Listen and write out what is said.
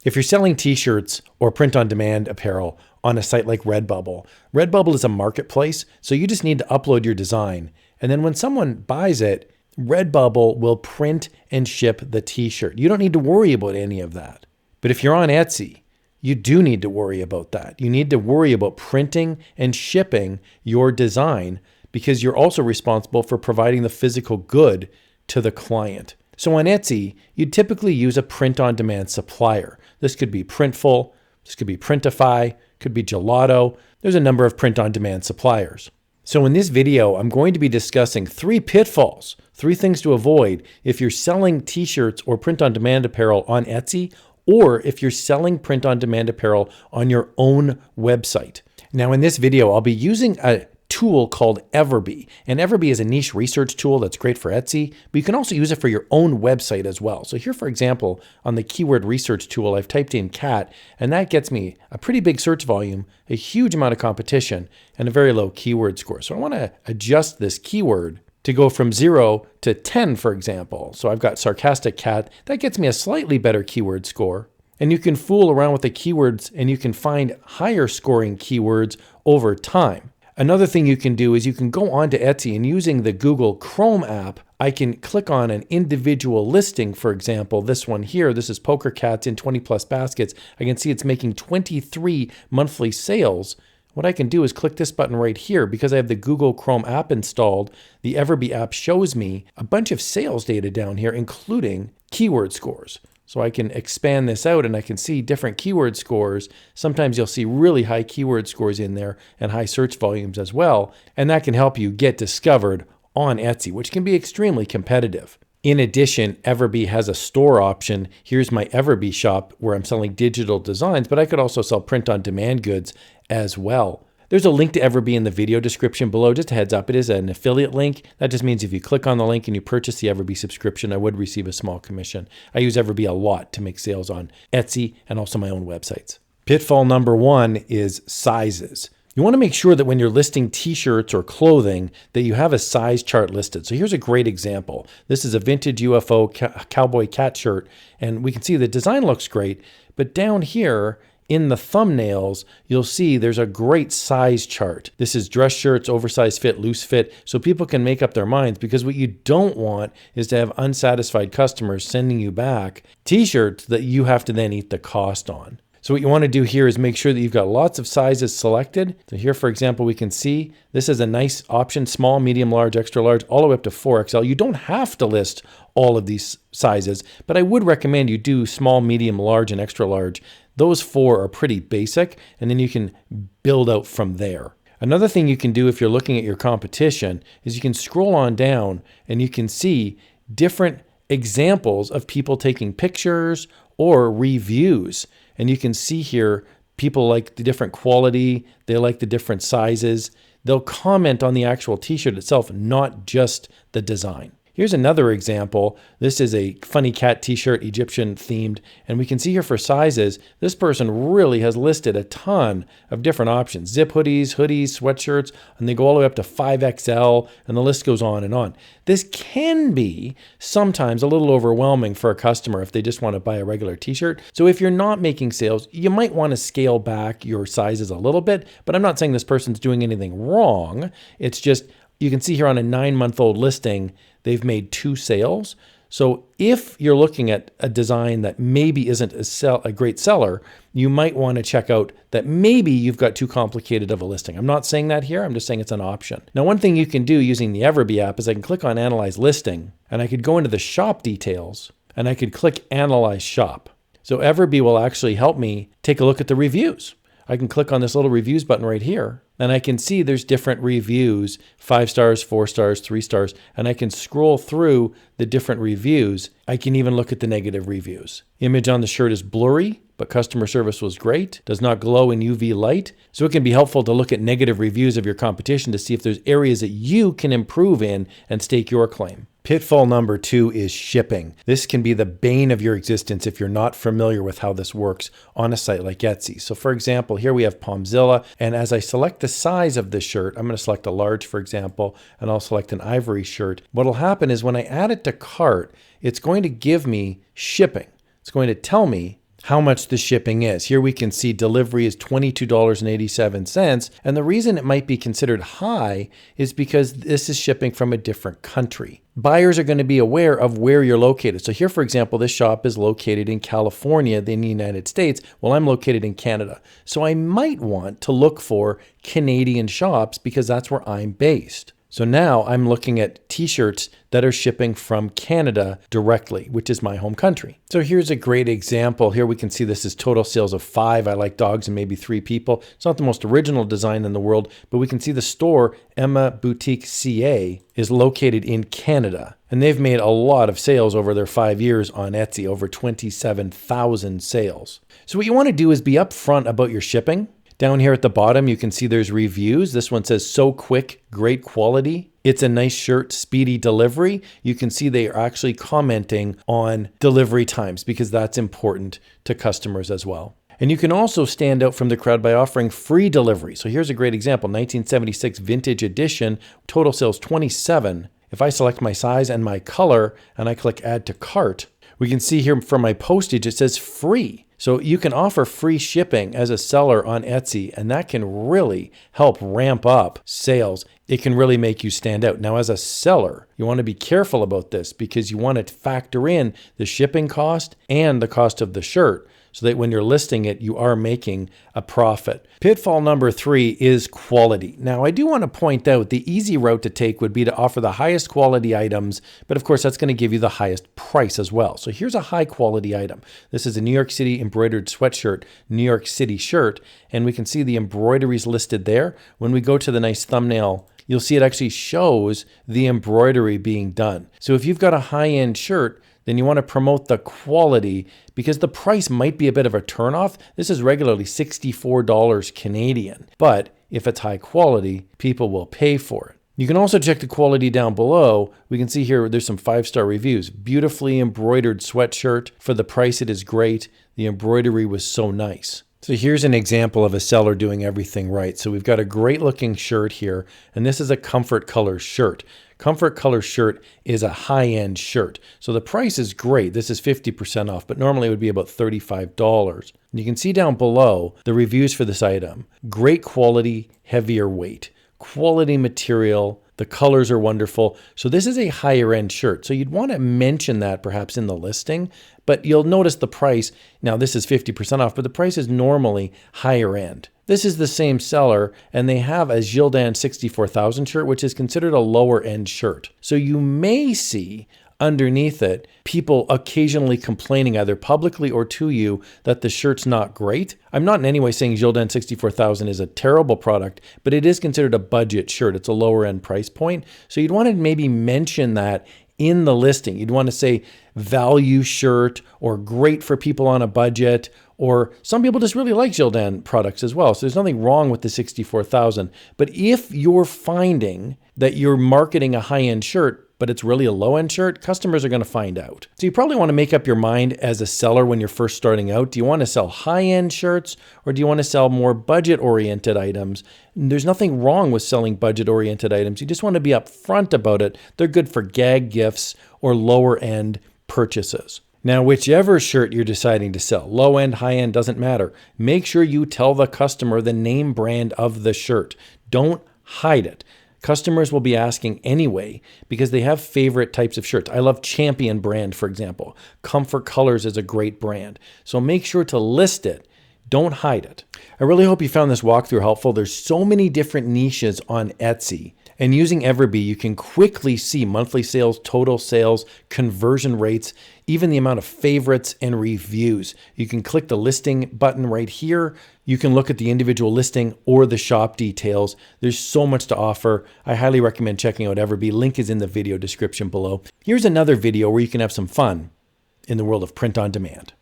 If you're selling t-shirts or print-on-demand apparel on a site like Redbubble, Redbubble is a marketplace, so you just need to upload your design. And then when someone buys it, Redbubble will print and ship the t-shirt. You don't need to worry about any of that. But if you're on Etsy, you do need to worry about that. You need to worry about printing and shipping your design because you're also responsible for providing the physical good to the client. So on Etsy, you typically use a print-on-demand supplier. This could be Printful, this could be Printify, could be Gelato. There's a number of print-on-demand suppliers. So in this video, I'm going to be discussing 3 pitfalls, 3 things to avoid if you're selling t-shirts or print-on-demand apparel on Etsy, or if you're selling print-on-demand apparel on your own website. Now in this video, I'll be using a tool called Everbe. And Everbe is a niche research tool that's great for Etsy, but you can also use it for your own website as well. So here, for example, on the keyword research tool, I've typed in cat, and that gets me a pretty big search volume, a huge amount of competition, and a very low keyword score. So I want to adjust this keyword to go from 0 to 10, for example. So I've got sarcastic cat. That gets me a slightly better keyword score. And you can fool around with the keywords and you can find higher scoring keywords over time. Another thing you can do is you can go onto Etsy and using the Google Chrome app, I can click on an individual listing. For example, this one here, this is Poker Cats in 20 plus baskets. I can see it's making 23 monthly sales. What I can do is click this button right here. Because I have the Google Chrome app installed, the Everbe app shows me a bunch of sales data down here, including keyword scores. So I can expand this out and I can see different keyword scores. Sometimes you'll see really high keyword scores in there and high search volumes as well. And that can help you get discovered on Etsy, which can be extremely competitive. In addition, Everbe has a store option. Here's my Everbe shop where I'm selling digital designs, but I could also sell print-on-demand goods as well. There's a link to Everbe in the video description below. Just a heads up, it is an affiliate link. That just means if you click on the link and you purchase the Everbe subscription, I would receive a small commission. I use Everbe a lot to make sales on Etsy and also my own websites. Pitfall number 1 is sizes. You want to make sure that when you're listing t-shirts or clothing that you have a size chart listed. So here's a great example. This is a vintage UFO cowboy cat shirt, and we can see the design looks great, but down here in the thumbnails, you'll see there's a great size chart. This is dress shirts, oversized fit, loose fit, so people can make up their minds, because what you don't want is to have unsatisfied customers sending you back t-shirts that you have to then eat the cost on. So what you want to do here is make sure that you've got lots of sizes selected. So here, for example, we can see this is a nice option, small, medium, large, extra large, all the way up to 4XL. You don't have to list all of these sizes, but I would recommend you do small, medium, large, and extra large. Those 4 are pretty basic, and then you can build out from there. Another thing you can do if you're looking at your competition is you can scroll on down and you can see different examples of people taking pictures or reviews. And you can see here, people like the different quality, they like the different sizes. They'll comment on the actual t-shirt itself, not just the design. Here's another example. This is a funny cat t-shirt, Egyptian themed, and we can see here for sizes, this person really has listed a ton of different options. Zip hoodies, sweatshirts, and they go all the way up to 5XL, and the list goes on and on. This can be sometimes a little overwhelming for a customer if they just want to buy a regular t-shirt. So if you're not making sales, you might want to scale back your sizes a little bit, but I'm not saying this person's doing anything wrong. It's just, you can see here on a 9-month-old listing, they've made 2 sales. So if you're looking at a design that maybe isn't a great seller, you might want to check out that maybe you've got too complicated of a listing. I'm not saying that here, I'm just saying it's an option. Now, one thing you can do using the Everbe app is I can click on Analyze Listing, and I could go into the shop details, and I could click Analyze Shop. So Everbe will actually help me take a look at the reviews. I can click on this little reviews button right here, and I can see there's different reviews, 5 stars, 4 stars, 3 stars, and I can scroll through the different reviews. I can even look at the negative reviews. Image on the shirt is blurry, but customer service was great, does not glow in UV light. So it can be helpful to look at negative reviews of your competition to see if there's areas that you can improve in and stake your claim. Pitfall number 2 is shipping. This can be the bane of your existence if you're not familiar with how this works on a site like Etsy. So for example, here we have Palmzilla, and as I select the size of the shirt, I'm going to select a large, for example, and I'll select an ivory shirt. What'll happen is when I add it to cart, it's going to give me shipping. It's going to tell me how much the shipping is. Here we can see delivery is $22.87. And the reason it might be considered high is because this is shipping from a different country. Buyers are going to be aware of where you're located. So here, for example, this shop is located in California, in the United States. Well, I'm located in Canada. So I might want to look for Canadian shops because that's where I'm based. So now I'm looking at t-shirts that are shipping from Canada directly, which is my home country. So here's a great example. Here we can see this is total sales of 5. I like dogs and maybe 3 people. It's not the most original design in the world, but we can see the store, Emma Boutique CA, is located in Canada. And they've made a lot of sales over their 5 years on Etsy, over 27,000 sales. So what you want to do is be upfront about your shipping. Down here at the bottom, you can see there's reviews. This one says, so quick, great quality. It's a nice shirt, speedy delivery. You can see they are actually commenting on delivery times because that's important to customers as well. And you can also stand out from the crowd by offering free delivery. So here's a great example, 1976 vintage edition, total sales 27. If I select my size and my color and I click add to cart, we can see here from my postage, it says free. So you can offer free shipping as a seller on Etsy, and that can really help ramp up sales. It can really make you stand out. Now, as a seller, you want to be careful about this because you want to factor in the shipping cost and the cost of the shirt so that when you're listing it, you are making a profit. Pitfall number 3 is quality. Now, I do want to point out the easy route to take would be to offer the highest quality items, but of course, that's going to give you the highest price as well. So here's a high quality item. This is a New York City embroidered sweatshirt, New York City shirt, and we can see the embroideries listed there. When we go to the nice thumbnail, you'll see it actually shows the embroidery being done. So if you've got a high-end shirt, then you want to promote the quality because the price might be a bit of a turnoff. This is regularly $64 Canadian, but if it's high quality, people will pay for it. You can also check the quality down below. We can see here there's some 5-star reviews. Beautifully embroidered sweatshirt. For the price, it is great. The embroidery was so nice. So here's an example of a seller doing everything right. So we've got a great looking shirt here, and this is a comfort color shirt. Comfort color shirt is a high-end shirt. So the price is great. This is 50% off, but normally it would be about $35. And you can see down below the reviews for this item. Great quality, heavier weight. Quality material. The colors are wonderful. So this is a higher end shirt. So you'd want to mention that perhaps in the listing, but you'll notice the price. Now this is 50% off, but the price is normally higher end. This is the same seller, and they have a Gildan 64,000 shirt, which is considered a lower end shirt. So you may see underneath it people occasionally complaining either publicly or to you that the shirt's not great. I'm not in any way saying Gildan 64,000 is a terrible product, but it is considered a budget shirt. It's a lower end price point. So you'd want to maybe mention that in the listing. You'd want to say value shirt or great for people on a budget, or some people just really like Gildan products as well. So there's nothing wrong with the 64,000. But if you're finding that you're marketing a high-end shirt, but it's really a low-end shirt, customers are going to find out. So you probably want to make up your mind as a seller when you're first starting out. Do you want to sell high-end shirts, or do you want to sell more budget-oriented items? There's nothing wrong with selling budget-oriented items. You just want to be upfront about it. They're good for gag gifts or lower-end purchases. Now, whichever shirt you're deciding to sell, low end, high end, doesn't matter. Make sure you tell the customer the name brand of the shirt. Don't hide it. Customers will be asking anyway because they have favorite types of shirts. I love Champion brand, for example. Comfort Colors is a great brand. So make sure to list it. Don't hide it. I really hope you found this walkthrough helpful. There's so many different niches on Etsy. And using Everbe, you can quickly see monthly sales, total sales, conversion rates, even the amount of favorites and reviews. You can click the listing button right here. You can look at the individual listing or the shop details. There's so much to offer. I highly recommend checking out Everbe. Link is in the video description below. Here's another video where you can have some fun in the world of print on demand.